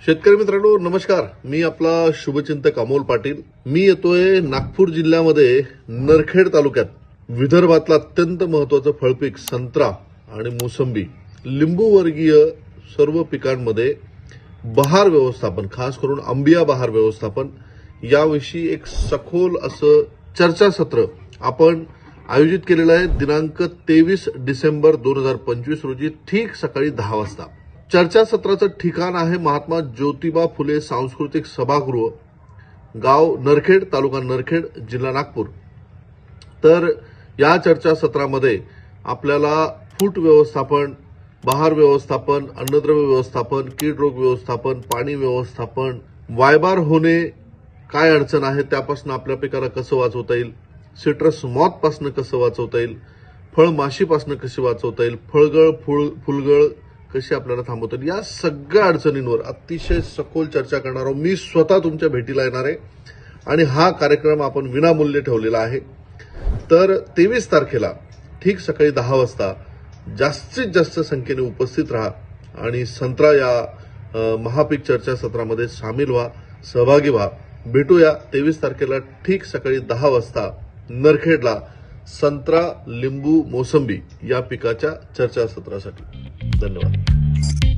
शेतकरी मित्रांनो नमस्कार. मी आपला शुभचिंतक अमोल पाटील. मी येतोय नागपूर जिल्ह्यामध्ये नरखेड तालुक्यात. विदर्भातलं अत्यंत महत्वाचं फळपीक संत्रा आणि मोसंबी, लिंबू वर्गीय सर्व पिकांमध्ये बहार व्यवस्थापन, खास करून अंबिया बहार व्यवस्थापन याविषयी एक सखोल असं चर्चासत्र आपण आयोजित केलेलं आहे. दिनांक 23 डिसेंबर 2025 रोजी ठीक सकाळी 10 वाजता. चर्चासत्राचं ठिकाण आहे महात्मा ज्योतिबा फुले सांस्कृतिक सभागृह, गाव नरखेड, तालुका नरखेड, जिल्हा नागपूर. तर या चर्चासत्रामध्ये आपल्याला फूट व्यवस्थापन, बहार व्यवस्थापन, अन्नद्रव्य व्यवस्थापन, कीड रोग व्यवस्थापन, पाणी व्यवस्थापन, वायबार होणे काय अडचण आहे त्यापासून आपल्या पिकाला कसं वाचवता येईल, सिट्रस मॉथ पासून कसं वाचवता येईल, फळमाशीपासून कशी वाचवता येईल, फळगळ फुलगळ कशी आपल्याला थांबवता येईल, या सगळ्या अडचणींवर अतिशय सखोल चर्चा करणार आहोत. मी स्वतः तुमच्या भेटीला येणार आहे आणि हा कार्यक्रम आपण विनामूल्य ठेवलेला आहे. तर 23 तारखेला ठीक सकाळी 10 वाजता जास्तीत जास्त संख्येने उपस्थित राहा आणि संत्रा या महापीक चर्चासत्रामध्ये सामील व्हा, सहभागी व्हा. भेटूया 23 तारखेला ठीक सकाळी 10 वाजता नरखेडला संत्रा, लिंबू, मोसंबी या पिकाच्या चर्चासत्रासाठी. धन्यवाद.